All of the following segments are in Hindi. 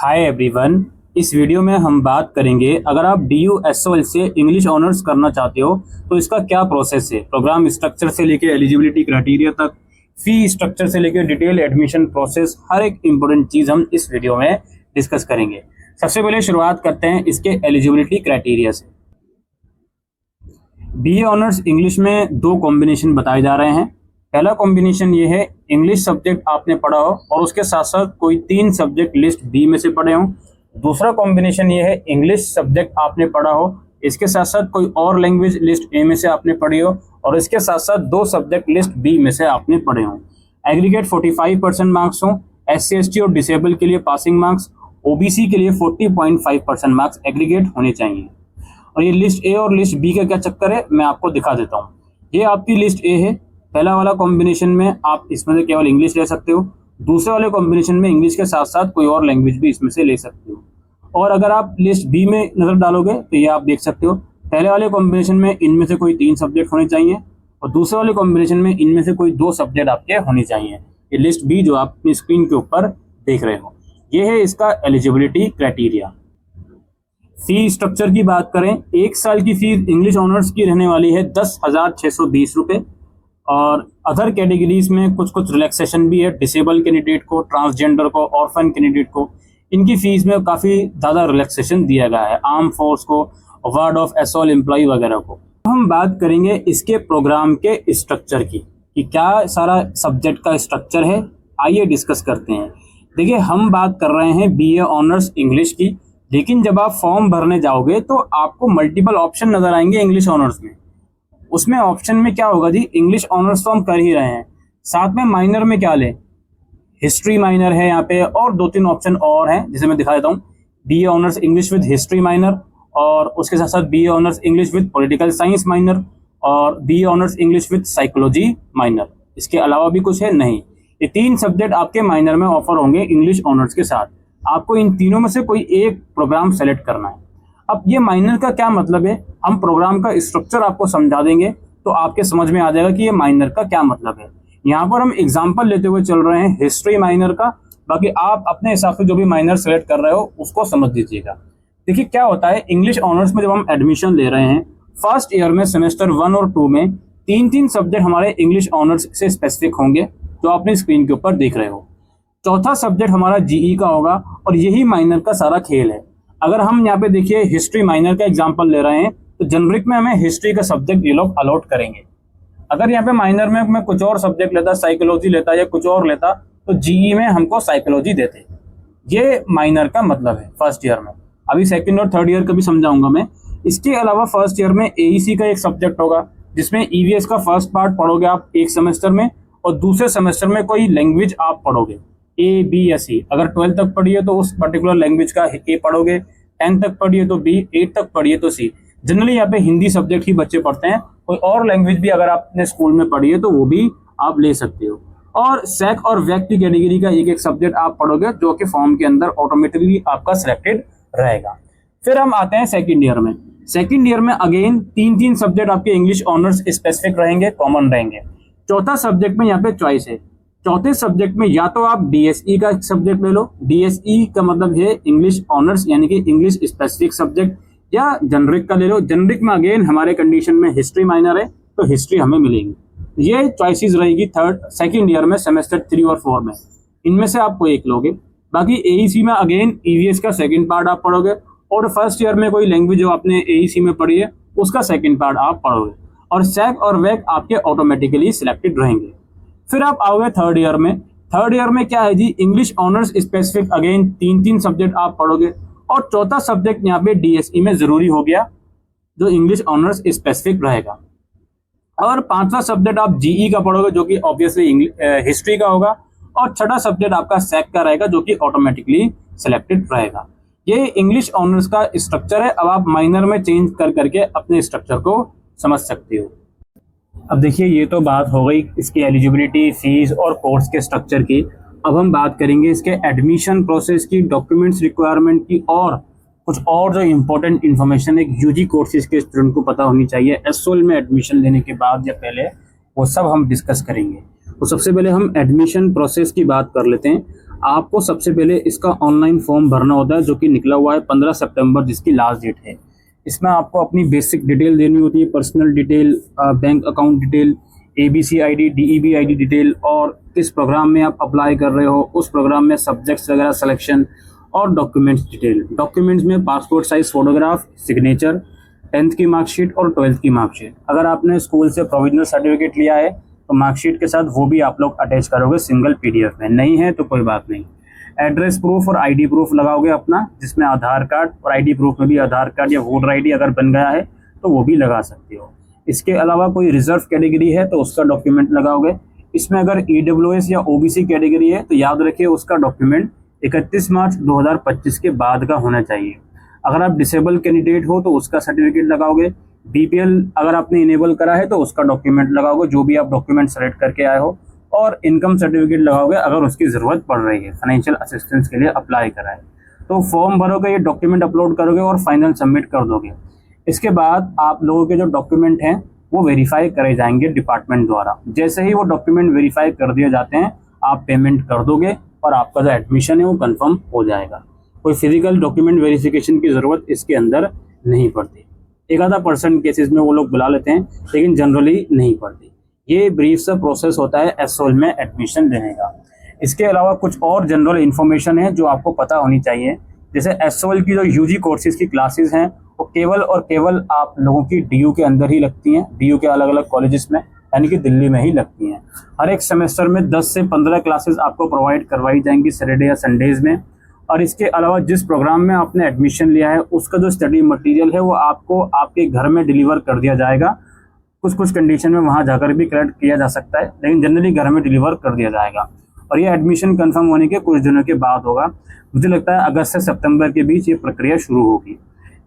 Hi everyone. इस वीडियो में हम बात करेंगे अगर आप DU/SOL से इंग्लिश ऑनर्स करना चाहते हो तो इसका क्या प्रोसेस है। प्रोग्राम स्ट्रक्चर से लेके एलिजिबिलिटी क्राइटेरिया तक, फी स्ट्रक्चर से लेके डिटेल एडमिशन प्रोसेस, हर एक इम्पोर्टेंट चीज़ हम इस वीडियो में डिस्कस करेंगे। सबसे पहले शुरुआत करते हैं इसके एलिजिबिलिटी क्राइटेरिया से। BA ऑनर्स इंग्लिश में दो कॉम्बिनेशन बताए जा रहे हैं। पहला कॉम्बिनेशन ये है, इंग्लिश सब्जेक्ट आपने पढ़ा हो और उसके साथ साथ कोई 3 सब्जेक्ट लिस्ट बी में से पढ़े हों। दूसरा कॉम्बिनेशन ये है, इंग्लिश सब्जेक्ट आपने पढ़ा हो, इसके साथ साथ कोई और लैंग्वेज लिस्ट ए में से आपने पढ़ी हो और इसके साथ साथ 2 सब्जेक्ट लिस्ट बी में से आपने पढ़े हों। एग्रीगेट 45% मार्क्स हों। SC/ST और डिसेबल के लिए पासिंग मार्क्स, OBC के लिए 40.5% मार्क्स एग्रीगेट होने चाहिए। और ये लिस्ट ए और लिस्ट बी का क्या चक्कर है मैं आपको दिखा देता हूँ। ये आपकी लिस्ट ए है। पहला वाला कॉम्बिनेशन में आप इसमें से केवल इंग्लिश ले सकते हो। दूसरे वाले कॉम्बिनेशन में इंग्लिश के साथ साथ कोई और लैंग्वेज भी इसमें से ले सकते हो। और अगर आप लिस्ट बी में नज़र डालोगे तो ये आप देख सकते हो, पहले वाले कॉम्बिनेशन में इनमें से कोई 3 सब्जेक्ट होने चाहिए और दूसरे वाले कॉम्बिनेशन में इनमें से कोई 2 सब्जेक्ट आपके होने चाहिए। ये लिस्ट बी जो आप अपनी स्क्रीन के ऊपर देख रहे हो, ये है इसका एलिजिबिलिटी क्राइटेरिया। फी स्ट्रक्चर की बात करें, 1 साल की फीस इंग्लिश ऑनर्स की रहने वाली है 10,620 रुपये। और अदर कैटेगरीज में कुछ रिलैक्सेशन भी है। डिसेबल कैंडिडेट को, ट्रांसजेंडर को, ऑर्फन कैंडिडेट को, इनकी फीस में काफ़ी ज़्यादा रिलैक्सेशन दिया गया है। आर्म फोर्स को, वार्ड ऑफ एसोल एम्प्लॉय वगैरह को। हम बात करेंगे इसके प्रोग्राम के स्ट्रक्चर की कि क्या सारा सब्जेक्ट का स्ट्रक्चर है। आइए डिस्कस करते हैं। देखिए, हम बात कर रहे हैं BA ऑनर्स इंग्लिश की, लेकिन जब आप फॉर्म भरने जाओगे तो आपको मल्टीपल ऑप्शन नज़र आएंगे इंग्लिश ऑनर्स में। उसमें ऑप्शन में क्या होगा जी, इंग्लिश ऑनर्स तो हम कर ही रहे हैं, साथ में माइनर में क्या लें, हिस्ट्री माइनर है यहाँ पे और 2-3 ऑप्शन और हैं जिसे मैं दिखा देता हूँ। BA honours English with history minor और उसके साथ साथ BA honours English with political science minor और BA honours English with psychology minor. इसके अलावा भी कुछ है नहीं। ये 3 सब्जेक्ट आपके माइनर में ऑफर होंगे इंग्लिश ऑनर्स के साथ। आपको इन तीनों में से कोई एक प्रोग्राम सेलेक्ट करना है। अब ये माइनर का क्या मतलब है, हम प्रोग्राम का स्ट्रक्चर आपको समझा देंगे तो आपके समझ में आ जाएगा कि ये माइनर का क्या मतलब है। यहाँ पर हम एग्जांपल लेते हुए चल रहे हैं हिस्ट्री माइनर का, बाकी आप अपने हिसाब से जो भी माइनर सेलेक्ट कर रहे हो उसको समझ दीजिएगा। देखिए क्या होता है, इंग्लिश ऑनर्स में जब हम एडमिशन ले रहे हैं, फर्स्ट ईयर में सेमेस्टर 1 और 2 में 3 सब्जेक्ट हमारे इंग्लिश ऑनर्स से स्पेसिफिक होंगे जो आप अपनी स्क्रीन के ऊपर देख रहे हो। चौथा सब्जेक्ट हमारा GE का होगा और यही माइनर का सारा खेल है। अगर हम यहाँ पे देखिए हिस्ट्री माइनर का एग्जांपल ले रहे हैं तो जनरिक में हमें हिस्ट्री का सब्जेक्ट ये लोग अलॉट करेंगे। अगर यहाँ पे माइनर में मैं कुछ और सब्जेक्ट लेता, साइकोलॉजी लेता या कुछ और लेता, तो GE में हमको साइकोलॉजी देते। ये माइनर का मतलब है फर्स्ट ईयर में। अभी सेकंड और थर्ड ईयर का भी समझाऊंगा मैं। इसके अलावा फर्स्ट ईयर में AEC का एक सब्जेक्ट होगा जिसमें EVS का फर्स्ट पार्ट पढ़ोगे आप एक सेमेस्टर में और दूसरे सेमेस्टर में कोई लैंग्वेज आप पढ़ोगे, A, B या C। अगर 12 तक पढ़ी है तो उस पर्टिकुलर लैंग्वेज का A पढ़ोगे, 10 तक पढ़ी है तो B, 8 तक पढ़ी है तो C। जनरली यहाँ पे हिंदी सब्जेक्ट ही बच्चे पढ़ते हैं। कोई और लैंग्वेज भी अगर आपने स्कूल में पढ़ी है तो वो भी आप ले सकते हो। और SEC और WAC की कैटेगरी का एक सब्जेक्ट आप पढ़ोगे जो कि फॉर्म के अंदर ऑटोमेटिकली आपका सिलेक्टेड रहेगा। फिर हम आते हैं सेकेंड ईयर में। सेकेंड ईयर में अगेन 3 सब्जेक्ट आपके इंग्लिश ऑनर्स स्पेसिफिक रहेंगे, कॉमन रहेंगे। चौथा सब्जेक्ट में यहाँ पे चॉइस है। चौथे सब्जेक्ट में या तो आप DSE का सब्जेक्ट ले लो, DSE का मतलब है इंग्लिश ऑनर्स यानी कि इंग्लिश स्पेसिफिक सब्जेक्ट, या जनरिक का ले लो। जनरिक में अगेन हमारे कंडीशन में हिस्ट्री माइनर है तो हिस्ट्री हमें मिलेगी। ये चॉइसेस रहेगी सेकेंड ईयर में सेमेस्टर 3 और 4 में। इनमें से आप कोई एक लोगे। बाकी AEC में अगेन EVS का सेकेंड पार्ट आप पढ़ोगे और फर्स्ट ईयर में कोई लैंग्वेज जो आपने AEC में पढ़ी है उसका सेकेंड पार्ट आप पढ़ोगे और SEC और WAC आपके ऑटोमेटिकली सिलेक्टेड रहेंगे। फिर आप आओगे थर्ड ईयर में। थर्ड ईयर में क्या है जी, English honours specific again 3 subject आप पढ़ोगे और चौथा सब्जेक्ट यहाँ पे DSE में जरूरी हो गया जो इंग्लिश ऑनर्स स्पेसिफिक रहेगा। और 5वां सब्जेक्ट आप GE का पढ़ोगे जो कि ऑब्वियसली हिस्ट्री का होगा और छठा सब्जेक्ट आपका SEC का रहेगा जो कि ऑटोमेटिकली सिलेक्टेड रहेगा। ये इंग्लिश ऑनर्स का स्ट्रक्चर है। अब आप माइनर में चेंज कर करके अपने स्ट्रक्चर को समझ सकते हो। अब देखिए, ये तो बात हो गई इसकी एलिजिबिलिटी, फीस और कोर्स के स्ट्रक्चर की। अब हम बात करेंगे इसके एडमिशन प्रोसेस की, डॉक्यूमेंट्स रिक्वायरमेंट की और कुछ और जो इम्पोर्टेंट इन्फॉर्मेशन एक UG कोर्सेज के स्टूडेंट को पता होनी चाहिए SOL में एडमिशन लेने के बाद या पहले, वो सब हम डिस्कस करेंगे। तो सबसे पहले हम एडमिशन प्रोसेस की बात कर लेते हैं। आपको सबसे पहले इसका ऑनलाइन फॉर्म भरना होता है, जो कि निकला हुआ है 15 सितंबर, जिसकी लास्ट डेट है। इसमें आपको अपनी बेसिक डिटेल देनी होती है, personal detail, bank account detail, ABC ID, DEB ID detail, और किस प्रोग्राम में आप अप्लाई कर रहे हो, उस प्रोग्राम में सब्जेक्ट्स वगैरह सिलेक्शन, और डॉक्यूमेंट्स डिटेल। डॉक्यूमेंट्स में passport size photograph, signature, 10th की मार्कशीट और 12th की मार्कशीट। अगर आपने स्कूल से प्रोविजनल सर्टिफिकेट लिया है तो मार्कशीट के साथ वो भी आप लोग अटैच करोगे सिंगल PDF में, नहीं है तो कोई बात नहीं। एड्रेस प्रूफ और ID प्रूफ लगाओगे अपना, जिसमें आधार कार्ड, और ID प्रूफ में भी आधार कार्ड या वोटर ID अगर बन गया है तो वो भी लगा सकते हो। इसके अलावा कोई रिजर्व कैटेगरी है तो उसका डॉक्यूमेंट लगाओगे। इसमें अगर EWS या OBC कैटेगरी है तो याद रखिए उसका डॉक्यूमेंट 31 मार्च 2025 के बाद का होना चाहिए। अगर आप डिसेबल कैंडिडेट हो तो उसका सर्टिफिकेट लगाओगे। BPL अगर आपने इनेबल करा है तो उसका डॉक्यूमेंट लगाओगे, जो भी आप डॉक्यूमेंट सेलेक्ट करके आए हो, और इनकम सर्टिफिकेट लगाओगे अगर उसकी ज़रूरत पड़ रही है, फाइनेंशियल असिस्टेंस के लिए अप्लाई करा है। तो फॉर्म भरोगे, ये डॉक्यूमेंट अपलोड करोगे और फाइनल सबमिट कर दोगे। इसके बाद आप लोगों के जो डॉक्यूमेंट हैं वो वेरीफाई करे जाएंगे डिपार्टमेंट द्वारा। जैसे ही वो डॉक्यूमेंट वेरीफाई कर दिए जाते हैं, आप पेमेंट कर दोगे और आपका जो एडमिशन है वो कंफर्म हो जाएगा। कोई फिजिकल डॉक्यूमेंट वेरिफिकेशन की ज़रूरत इसके अंदर नहीं पड़ती। एक आधा % केसेस में वो लोग बुला लेते हैं, लेकिन जनरली नहीं पड़ती। ये ब्रीफ सा प्रोसेस होता है SOL में एडमिशन लेने का। इसके अलावा कुछ और जनरल इन्फॉर्मेशन है जो आपको पता होनी चाहिए। जैसे SOL की जो UG कोर्सेज की क्लासेस हैं वो केवल और केवल आप लोगों की DU के अंदर ही लगती हैं, DU के अलग अलग कॉलेजेस में, यानी कि दिल्ली में ही लगती हैं। हर एक सेमेस्टर में 10 से 15 क्लासेस आपको प्रोवाइड करवाई जाएंगी सैटरडे या संडेज में। और इसके अलावा जिस प्रोग्राम में आपने एडमिशन लिया है उसका जो स्टडी मटेरियल है वो आपको आपके घर में डिलीवर कर दिया जाएगा। कुछ कुछ कंडीशन में वहाँ जाकर भी कलेक्ट किया जा सकता है, लेकिन जनरली घर में डिलीवर कर दिया जाएगा। और ये एडमिशन कंफर्म होने के कुछ दिनों के बाद होगा। मुझे लगता है अगस्त से सितंबर के बीच ये प्रक्रिया शुरू होगी।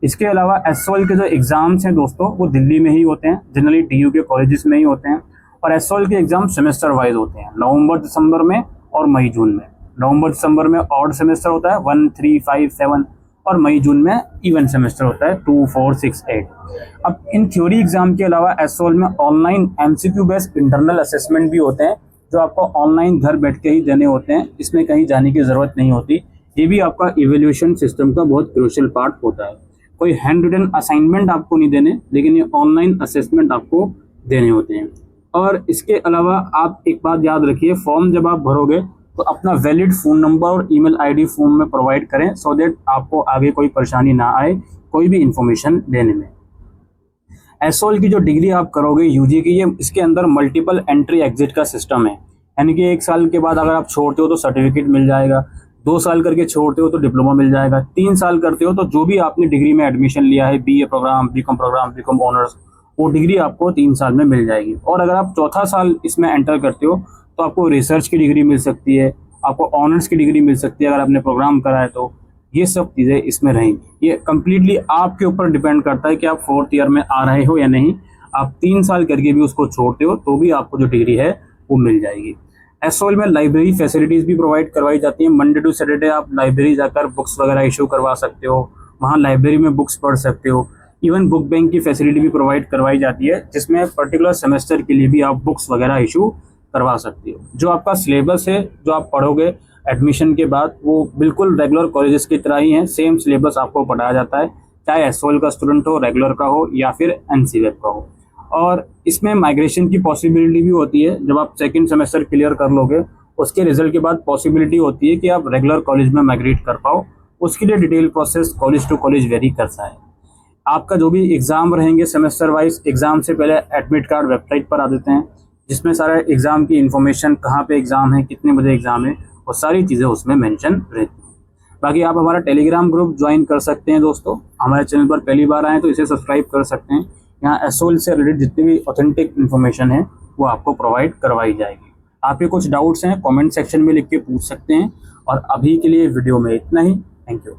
इसके अलावा SOL के जो एग्ज़ाम्स हैं दोस्तों वो दिल्ली में ही होते हैं, जनरली DU के कॉलेजेस में ही होते हैं। और SOL के एग्ज़ाम सेमेस्टर वाइज होते हैं, नवंबर दिसंबर में और मई जून में। नवंबर दिसंबर में ऑड सेमेस्टर होता है 1, 3, 5, 7, और मई जून में इवन सेमेस्टर होता है 2, 4, 6, 8। अब इन थ्योरी एग्जाम के अलावा SOL में online MCQ based internal assessment भी होते हैं, जो आपको ऑनलाइन घर बैठ के ही देने होते हैं। इसमें कहीं जाने की ज़रूरत नहीं होती। ये भी आपका इवेल्यूशन सिस्टम का बहुत क्रूशियल पार्ट होता है। कोई हैंड रिटन असाइनमेंट आपको नहीं देने, लेकिन ये ऑनलाइन असेसमेंट आपको देने होते हैं। और इसके अलावा आप एक बात याद रखिए, फॉर्म जब आप भरोगे तो अपना वैलिड फ़ोन नंबर और ईमेल ID फॉर्म में प्रोवाइड करें, सो दैट आपको आगे कोई परेशानी ना आए कोई भी इंफॉर्मेशन देने में। SOL की जो डिग्री आप करोगे UG की, ये इसके अंदर मल्टीपल एंट्री एग्जिट का सिस्टम है। यानी कि 1 साल के बाद अगर आप छोड़ते हो तो सर्टिफिकेट मिल जाएगा, 2 साल करके छोड़ते हो तो डिप्लोमा मिल जाएगा, 3 साल करते हो तो जो भी आपने डिग्री में एडमिशन लिया है, BA programme, BCom programme, BCom honours, वो डिग्री आपको 3 साल में मिल जाएगी। और अगर आप चौथा साल इसमें एंटर करते हो तो आपको रिसर्च की डिग्री मिल सकती है, आपको ऑनर्स की डिग्री मिल सकती है अगर आपने प्रोग्राम करा है तो। ये सब चीज़ें इसमें रहेंगी। ये कम्प्लीटली आपके ऊपर डिपेंड करता है कि आप 4th ईयर में आ रहे हो या नहीं। आप 3 साल करके भी उसको छोड़ते हो तो भी आपको जो डिग्री है वो मिल जाएगी। SOL में लाइब्रेरी फैसिलिटीज़ भी प्रोवाइड करवाई जाती हैं। मंडे टू सैटरडे आप लाइब्रेरी जाकर बुक्स वगैरह इशू करवा सकते हो, वहाँ लाइब्रेरी में बुक्स पढ़ सकते हो। इवन बुक बैंक की फैसिलिटी भी प्रोवाइड करवाई जाती है, जिसमें पर्टिकुलर सेमेस्टर के लिए भी आप बुक्स वगैरह इशू करवा सकते हो। जो आपका सिलेबस है जो आप पढ़ोगे एडमिशन के बाद, वो बिल्कुल रेगुलर कॉलेजेस की तरह ही है। सेम सिलेबस आपको पढ़ाया जाता है, चाहे SOL का स्टूडेंट हो, रेगुलर का हो या फिर NCLET का हो। और इसमें माइग्रेशन की पॉसिबिलिटी भी होती है। जब आप 2nd सेमेस्टर क्लियर कर लोगे उसके रिजल्ट के बाद पॉसिबिलिटी होती है कि आप रेगुलर कॉलेज में माइग्रेट कर पाओ। उसके लिए detail process college to college vary करता है। आपका जो भी एग्ज़ाम रहेंगे सेमेस्टर वाइज, एग्ज़ाम से पहले एडमिट कार्ड वेबसाइट पर आ देते हैं, जिसमें सारा एग्ज़ाम की इन्फॉर्मेशन, कहाँ पे एग्ज़ाम है, कितने बजे एग्ज़ाम है, वो सारी चीज़ें उसमें मेंशन रहती हैं। बाकी आप हमारा टेलीग्राम ग्रुप ज्वाइन कर सकते हैं दोस्तों। हमारे चैनल पर पहली बार आए तो इसे सब्सक्राइब कर सकते हैं। यहाँ SOL से रिलेटेड जितनी भी ऑथेंटिक इन्फॉर्मेशन है वो आपको प्रोवाइड करवाई जाएगी। आपके कुछ डाउट्स हैं कमेंट सेक्शन में लिख के पूछ सकते हैं। और अभी के लिए वीडियो में इतना ही। Thank you.